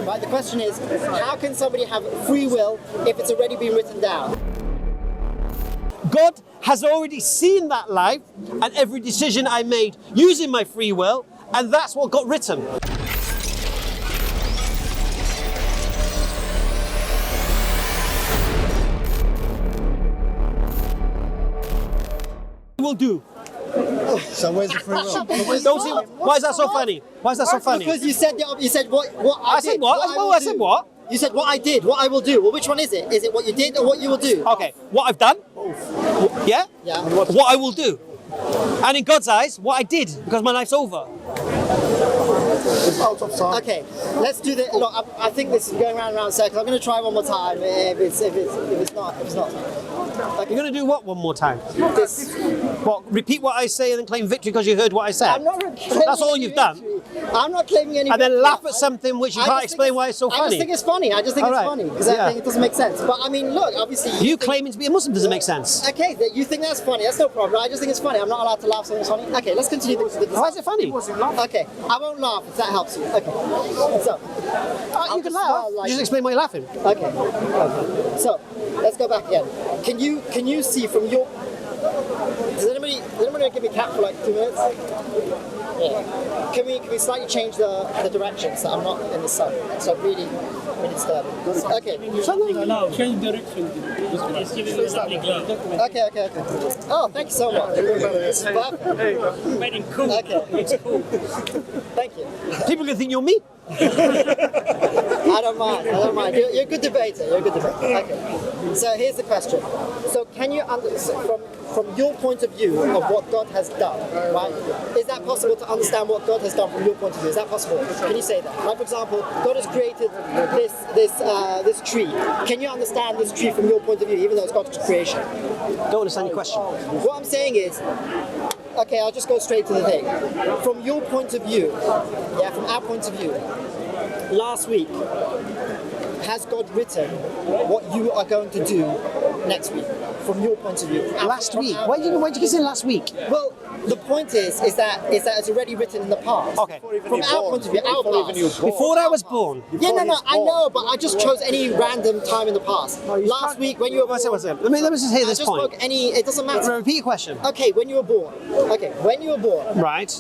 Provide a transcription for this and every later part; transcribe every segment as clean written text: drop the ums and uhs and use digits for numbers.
Right? The question is, how can somebody have free will if it's already been written down? God has already seen that life and every decision I made using my free will, and that's what got written. Will do. So where's the free will? Why is that so funny? Why is that so funny? Because you said what I said did, what? I said what? You said what I did, what I will do. Well, which one is it? Is it what you did or what you will do? Okay, what I've done. Yeah? Yeah. What I will do. And in God's eyes, what I did, because my life's over. It's out of time. Okay, let's do the. Look, I think this is going round and round in circles. I'm going to try one more time. If it's not. You're going to do what one more time? This. What? Repeat what I say and then claim victory because you heard what I said? I'm not claiming That's all you've done? I'm not claiming any And then victory. laugh at something which you can't explain why it's so I funny. just think it's funny. I just think it's funny because I think it doesn't make sense. But I mean, look, obviously You claiming to be a Muslim doesn't make sense. Okay, you think that's funny. That's no problem. I just think it's funny. I'm not allowed to laugh at something funny. Okay, let's continue the Why is it funny? Okay, I won't laugh if that helps you. Okay, so You can laugh. Just explain why you're laughing. Okay. So let's go back again. Can you see from your? Does anybody give me a cap for like 2 minutes? Yeah. Can we slightly change the direction so I'm not in the sun? So really disturbing. Okay. Change direction. It's giving you a lovely glow. Okay. Oh, thank you so much. This is perfect. Made in cool. Okay. It's cool. Thank you. People can think you're me. I don't mind. You're a good debater. Okay. So here's the question. So can you from your point of view of what God has done, right? Is that possible to understand what God has done from your point of view? Is that possible? Can you say that? Like for example, God has created this tree. Can you understand this tree from your point of view, even though it's God's creation? Don't understand your question. What I'm saying is, okay, I'll just go straight to the thing. From your point of view, from our point of view, last week, has God written what you are going to do next week? From your point of view. Last week? Why did you say last week? Well, the point is that it's already written in the past. Okay. From our point of view, our past. Before I was born. Yeah, no, I know, but I just chose any random time in the past. Last week, when you were born. One second. Let me just hear this point. It doesn't matter. Repeat your question. Okay, when you were born. Right.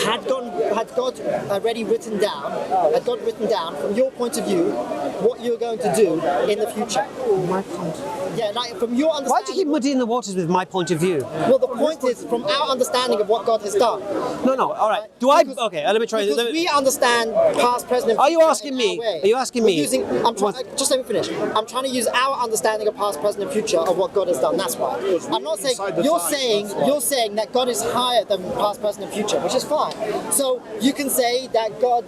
Had God already written down? Had God written down from your point of view what you're going to do in the future? My point. Yeah, like from your understanding. Why do you keep muddying the waters with my point of view? Well, the point is from our understanding of what God has done. No. All right. Okay. Let me try. Because we understand past, present, and Are future. you asking me? Are you asking me? Just let me finish. I'm trying to use our understanding of past, present, and future of what God has done. That's why. I'm not saying you're saying that God is higher than past, present, and future, which is fine. So you can say that God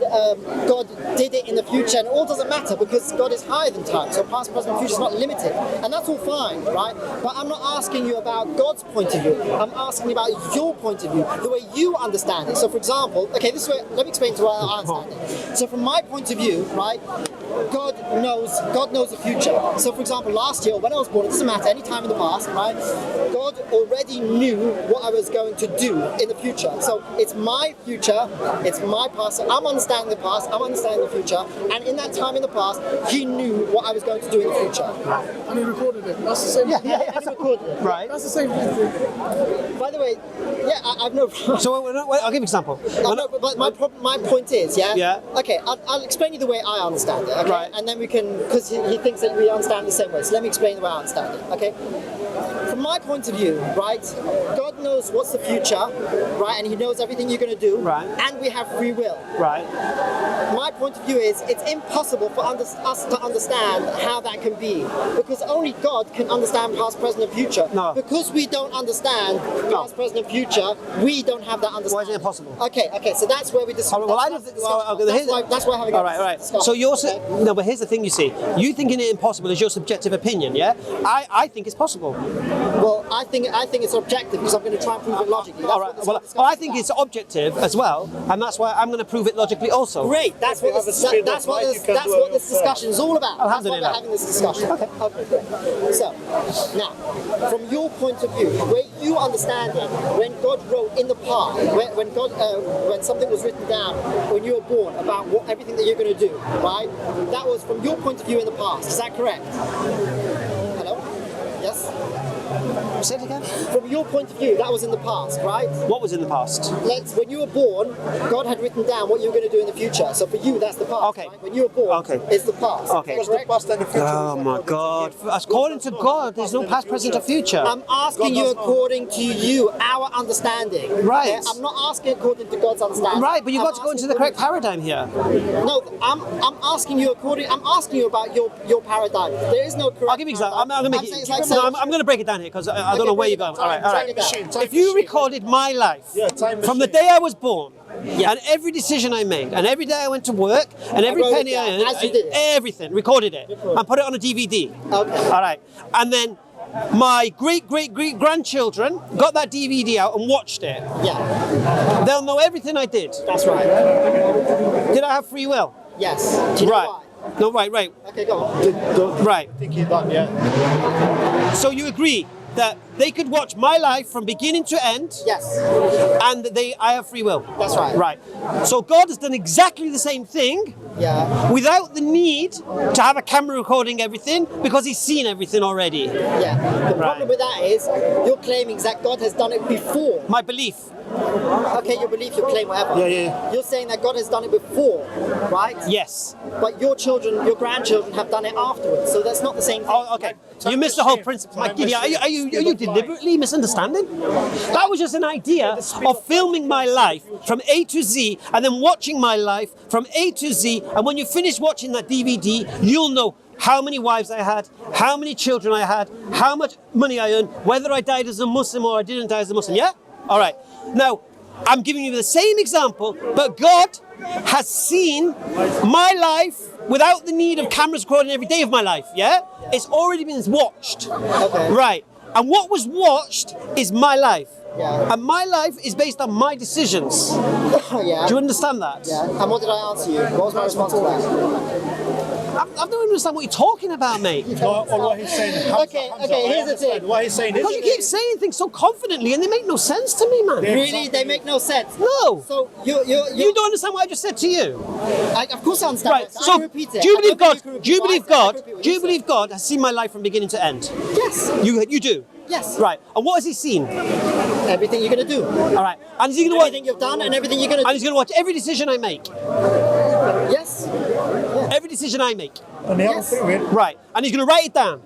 did it in the future, and it all doesn't matter because God is higher than time. So past, present, and future is not limited, and that's all fine, right? But I'm not asking you about God's point of view. I'm asking you about your point of view, the way you understand it. So, for example, okay, this way. Let me explain to how I understand it. So, from my point of view, right, God knows the future. So, for example, last year when I was born, it doesn't matter, any time in the past, right? God already knew what I was going to do in the future. So, it's my future, it's my past. So I'm understanding the past, I'm understanding the future, and in that time in the past, He knew what I was going to do in the future. And He recorded it. That's the same. Yeah, He recorded it. Right. That's the same thing. By the way, I've no problem. So I'll give you an example. But my point is, Yeah. Okay, I'll explain you the way I understand it, okay? Right. And then we can, because he thinks that we understand the same way, so let me explain the way I understand it, okay? From my point of view, right, God knows what's the future, right, and He knows everything you're going to do, Right. and we have free will. Right. My point of view is it's impossible for us to understand how that can be, because only God can understand past, present, and future. No. Because we don't understand past, present, and future, we don't have that understanding. Why is it impossible? Okay, so that's where we discuss. Well, I don't think. That's why having. All right. So you're saying no, but here's the thing. You see, you thinking it impossible is your subjective opinion. Yeah, I think it's possible. Well, I think it's objective because I'm going to try and prove it logically. That's All right. what this Well, whole discussion I think is it's about. objective as well, and that's why I'm going to prove it logically also. Great. That's what this discussion is all about. That's why we're Alhamdulillah. having this discussion. Okay. Great. So now, from your point of view, where you understand it, when God wrote in the past, when something was written down when you were born about everything that you're going to do, right? That was from your point of view in the past. Is that correct? Hello? Yes? Say it again. From your point of view, that was in the past, right? What was in the past? When you were born, God had written down what you were going to do in the future. So for you, that's the past. Okay. Right? When you were born, Okay. it's the past. Okay. Is that correct? Past and the future. Oh my God! According to God, there's no past, present, or future. I'm asking you according to you, our understanding. Right. Okay? I'm not asking according to God's understanding. Right, but you've I'm got to go into asking the correct according paradigm here. No, I'm asking you about your paradigm. There is no correct. I'll give you an example. I'm going to make saying it. it's like No, saying- I'm going to break it down here because I don't know where you're going. All right, all right. Time If you machine. recorded my life time from the machine. day I was born, and every decision I made, and every day I went to work, and every wrote it penny I down earned, as you did it. everything, recorded it, and put it on a DVD. Okay. All right, and then my great grandchildren got that DVD out and watched it. Yeah, They'll know everything I did. that's right. Did I have free will? Yes. Do you know Right. why? No, right. Okay, go on. Right. Thinking that, yeah. So you agree that they could watch my life from beginning to end, Yes, and I have free will. that's right. Right. So God has done exactly the same thing Yeah, without the need to have a camera recording everything because he's seen everything already. yeah. The Right. problem with that is you're claiming that God has done it before. My belief. Okay, you believe you claim whatever. Yeah. You're saying that God has done it before, right? Yes. But your children, your grandchildren have done it afterwards. So that's not the same thing. Oh, okay. You missed the whole principle. Are you deliberately misunderstanding? That was just an idea of filming my life from A to Z and then watching my life from A to Z. And when you finish watching that DVD, you'll know how many wives I had, how many children I had, how much money I earned, whether I died as a Muslim or I didn't die as a Muslim. Yeah? All right. Now, I'm giving you the same example, but God has seen my life without the need of cameras recording every day of my life. Yeah? It's already been watched. Okay. Right. And what was watched is my life. Yeah. And my life is based on my decisions. Yeah. Do you understand that? Yeah. And what did I answer you? What was my response to that? I don't understand what you're talking about, mate. Or what he's saying. Okay, here's the thing. What he's saying is. Because you keep saying things so confidently and they make no sense to me, man. Really, they make no sense. No. So you You don't understand what I just said to you. of course I understand. Right. I So, can repeat it. do you I believe don't God? think you can Do you repeat believe what I said. I God? can repeat what Do you said. believe God has seen my life from beginning to end? Yes. You do. Yes. Right. And what has He seen? Everything you're gonna do. All right. And is He going to watch? Everything you've done and everything you're gonna And do. He's going to watch every decision I make. Yes. Every decision I make. And they have a Yes. free will. Right. And He's going to write it down.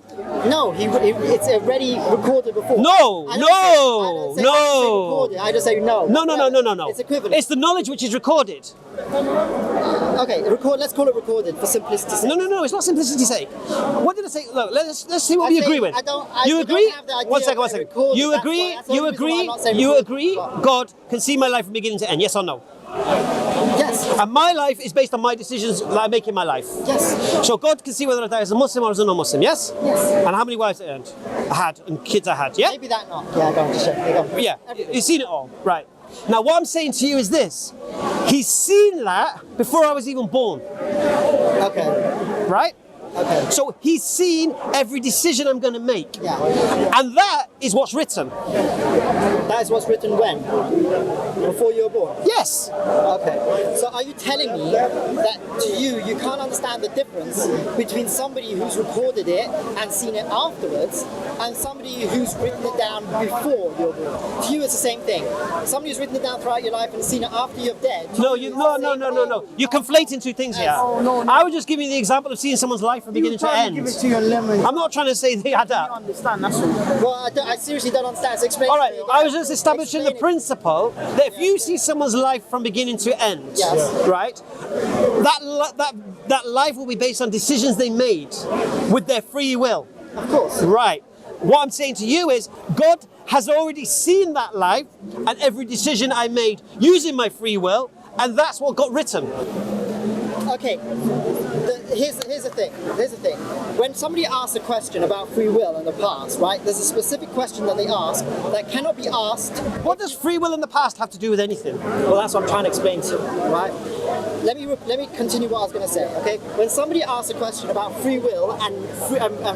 No, it's already recorded before. No, I don't no, say no. recorded. I just say no. No. It's equivalent. It's the knowledge which is recorded. Okay, let's call it recorded for simplicity's sake. No. It's not simplicity's sake. What did I say? Look, let's see what I we say- agree with. I don't You agree? have the idea One second. of recorded, You that's agree? why- that's the only reason why I'm not saying You recorded. agree? God can see my life from beginning to end. Yes or no? Yes. And my life is based on my decisions that I make in my life. Yes. So God can see whether I die as a Muslim or as a non-Muslim. Yes. Yes. And how many wives I had and kids I had. Yeah. Maybe that not. Yeah, go on, just check. Go on. Yeah, you've seen it all, right? Now, what I'm saying to you is this: He's seen that before I was even born, Okay. right? Okay. So He's seen every decision I'm going to make, Yeah. and that is what's written. That is what's written when? Before you were born? Yes. Okay. So are you telling me that to you can't understand the difference between somebody who's recorded it and seen it afterwards and somebody who's written it down before you're born? To you, it's the same thing. Somebody who's written it down throughout your life and seen it after you're dead. No. You're conflating two things here. I was just giving you the example of seeing someone's life from beginning to end. Give it to your lemon. I'm not trying to say they add up. Understand? That's all. Well, I seriously don't understand. So explain. All to right, me. I was just establishing the Explain it. principle that if you see someone's life from beginning to end, Yes. right, that life will be based on decisions they made with their free will. Of course. Right. What I'm saying to you is God has already seen that life and every decision I made using my free will, and that's what got written. Okay, here's the thing. When somebody asks a question about free will in the past, right? There's a specific question that they ask that cannot be asked. What does free will in the past have to do with anything? Well, that's what I'm trying to explain to you, right? Let me continue what I was going to say. Okay, when somebody asks a question about free will and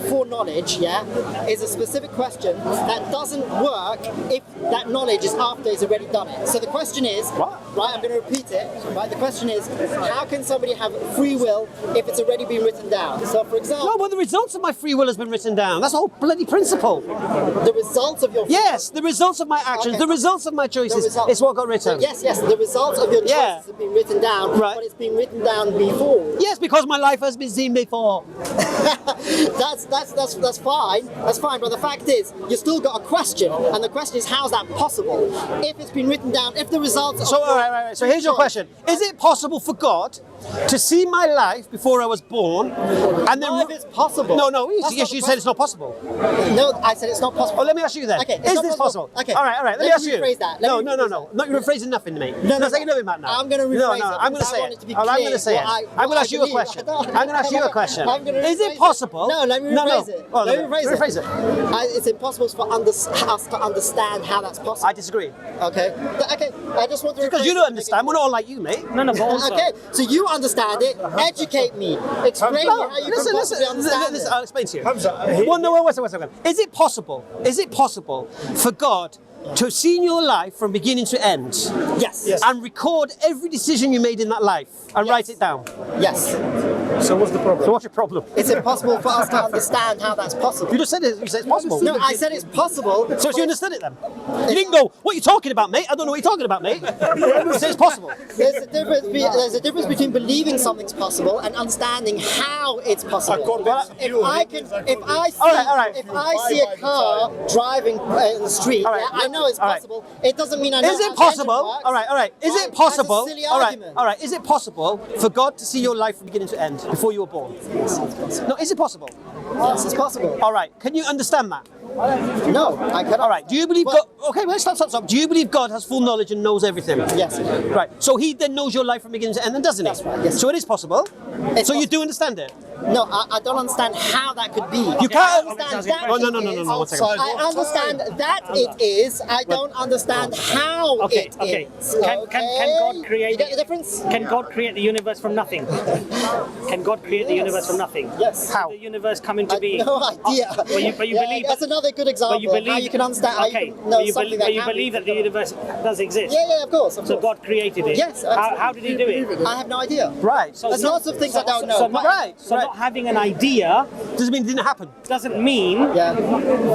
foreknowledge, yeah, is a specific question that doesn't work if that knowledge is after he's already done it. So the question is, What? right? I'm going to repeat it. Right, the question is, how can somebody have free will if it's already been written down? So, for example, No, but the results of my free will has been written down. That's the whole bloody principle. the results of your Yes, the results of my actions, Okay. the results of my choices is what got written. Yes, the results of your choices Yeah. have been written down, Right. but it's been written down before. Yes, because my life has been seen before. That's fine. That's fine. But the fact is, you still got a question, and the question is, how's that possible? If it's been written down, if the results. So, all right. So here's your question: is it possible for God to see my life before I was born, and then? No, if it's possible. No. That's Yes, not you the said it's not possible. No, I said it's not possible. Oh, let me ask you then. Okay, it's Is not this possible? Okay. All right. Let me ask you. rephrase that. No. Not you're rephrasing nothing to me. No, Not saying nothing about now. I'm going to rephrase No. it. I'm going to because I say want it. to be I'm going clear to say it. what I'm going to ask you a believe. question. I'm going to ask you a question. I'm gonna Is rephrase it possible? No, let me rephrase it. Oh, Let me rephrase it. it. It's impossible for us to understand how that's possible. I disagree. Okay. I just want to Because rephrase you it don't to make it understand. We're not all like you, mate. No, but also, Okay, so you understand it. Educate me. Explain me No, how you can possibly understand it. I'll explain to you. Hamza, One second. Is it possible for God to see your life from beginning to end Yes. and record every decision you made in that life and Yes. write it down? Yes. So what's the problem? So what's your problem? It's impossible for us to understand how that's possible. You just said it. You said it's possible. No, I said it's possible. So you understood it then? You didn't go, what are you talking about, mate? I don't know what you're talking about, mate. You said it's possible. There's a difference between believing something's possible and understanding how it's possible. If I see a car driving in the street, All right, I know it's all right. possible. It doesn't mean I know Is how it the engine possible? works. All right. Is Right? it possible? That's a silly All right. argument. All right. Is it possible for God to see your life from beginning to end before you were born? No. Is it possible? Yes, it's possible. All right. Can you understand that? No, I cannot. All right. Do you believe God? Okay. Well, stop. Do you believe God has full knowledge and knows everything? Yes. Right. So He then knows your life from beginning to end, then doesn't He? That's right, yes. So it is possible. It's So you possible. do understand it. No, I don't understand how that could be. You can't. I understand that Oh, no. it is. One second. I understand that it is. I don't understand how Okay. it is. Can God create? You get the difference? Can God create the universe from nothing? Can God create the universe from nothing? Yes. How? The universe come into I have being. no idea. But you believe that's another good example But you believe how you can understand. How Okay. you can know But you something believe, that but you can be. believe that the universe does exist. Yeah, of course. So God created it. Yes, How did He do it? I have no idea. Right. There's lots of things I don't know. So not, Right, so right. not having an idea Doesn't mean it didn't happen. doesn't mean Yeah.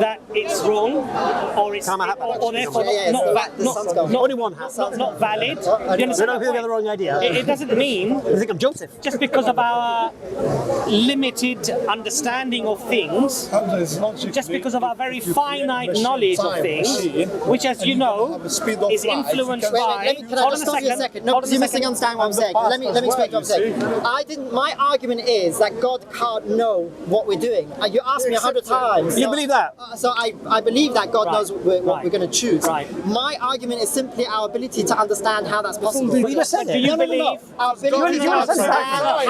that it's wrong or it's Can't happen. or therefore Yeah, not, the sun's going. Only one has. not valid. Do you They understand don't my feel they point? have the wrong idea. It doesn't mean You think I'm Joseph? just because of our limited understanding of things, just because of our very finite knowledge of things, which, as you know, is influenced by. Can I just stop you a second? No, because you're missing understand what I'm saying. Let me explain what I'm saying. My argument is that God can't know what we're doing. You asked me 100 times. You believe that? So I believe that God Right. knows what we're going to choose. Right. My argument is simply our ability to understand how that's possible. But you just said Do it. you No. believe? Our ability to understand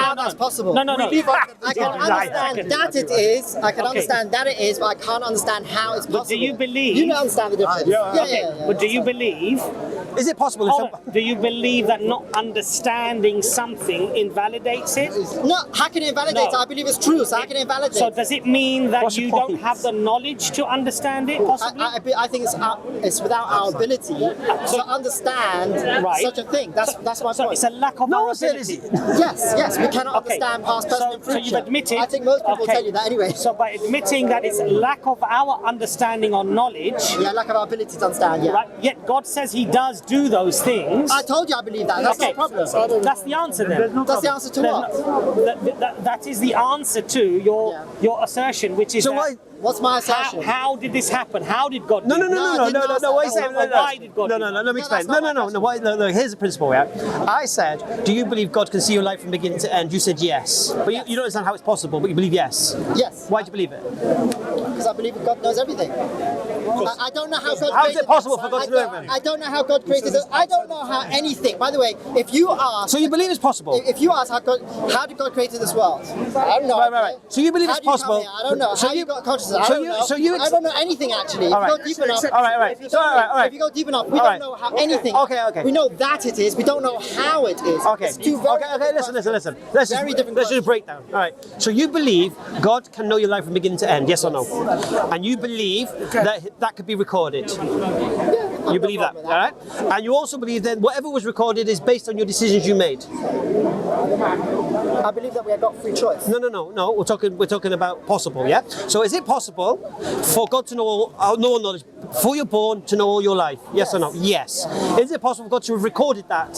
how that's possible. No. I can understand that it is. I can understand that it is, but I can't understand how it's possible. But do you believe? You don't understand the difference. Yeah. But do you believe? Is it possible? Do you believe that not understanding something invalidates it? No, how can it invalidate it? No. I believe it's true, so how can it invalidate So it? does it mean that What's your you don't point? have the knowledge to understand it? Possibly. I think it's without our ability to understand Right. such a thing. That's my So point. it's a lack of No our one said ability. Yes, we cannot Okay. understand past, present, and So future. you've admitted. I think most people okay. tell you that anyway. So by admitting that it's lack of our understanding or knowledge, Yeah, lack of our ability to understand. Yeah. right? Yet God says He does do those things. I told you I believe that. That's Okay. no problem. That's the answer then. That's the answer to what? That is the answer to your assertion, which is So that why? What's my assertion? how did this happen? How did God No. do this? I didn't ask that. Why are you saying? Why did God No. do that? Let me explain. that's No. not my Why? No. Here's the principle. Yeah. I said, do you believe God can see your life from beginning to end? You said yes, but you don't understand how it's possible, but you believe yes. Yes. Why do you believe it? because I believe that God knows everything. I don't know how God How is created it possible for God to know everything? I don't know how God created it. I don't know how anything. By the way, if you ask, So you believe it's possible? if you ask how did God create this world? I don't know. Right. So you believe How it's do you come possible? here? I don't know. So how you got consciousness? I so don't you- know. so you I don't know anything actually. All If you right. go deep enough, All right. If you, So, all right. if you go deep enough, we All don't right. know how anything. Okay. We know that it is. We don't know how it is. Okay. It's two very Okay. Listen. Let's Very just different let's just break down. All right. So you believe God can know your life from beginning to end? Yes or no? And you believe that could be recorded? You believe that, all right? And you also believe that whatever was recorded is based on your decisions you made. I believe that we have got free choice. No. We're talking about possible, yeah. So is it possible for God to know all knowledge before you're born to know all your life? Yes or no? Yes. Is it possible for God to have recorded that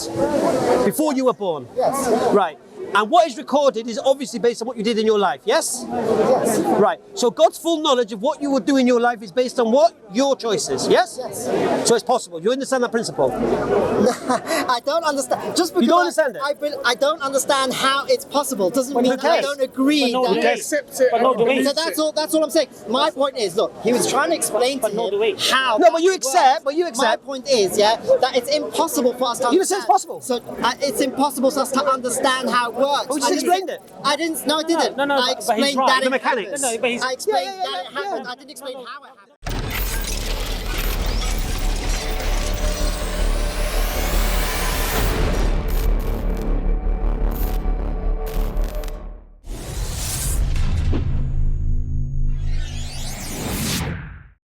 before you were born? Yes. Right. And what is recorded is obviously based on what you did in your life, yes? Yes. Right. So God's full knowledge of what you will do in your life is based on what? Your choices, yes? Yes. So it's possible. You understand that principle? I don't understand. Just because You don't understand it? I don't understand how it's possible doesn't mean that I cares? don't agree. But no, that do we? Accept it. But no, do we? So that's all I'm saying. My point is, look, he was trying to explain to no, do we? him how. No, but you that accept- works. but you accept- My point is, that it's impossible for us to. You said it's possible. So it's impossible for us to understand how it works. But we just I didn't- explained it. I didn't. No, I didn't. No, I but he's explained right. that The it mechanics. happened. No, but he's- I explained Yeah, that it happened. yeah. I didn't explain how it happened.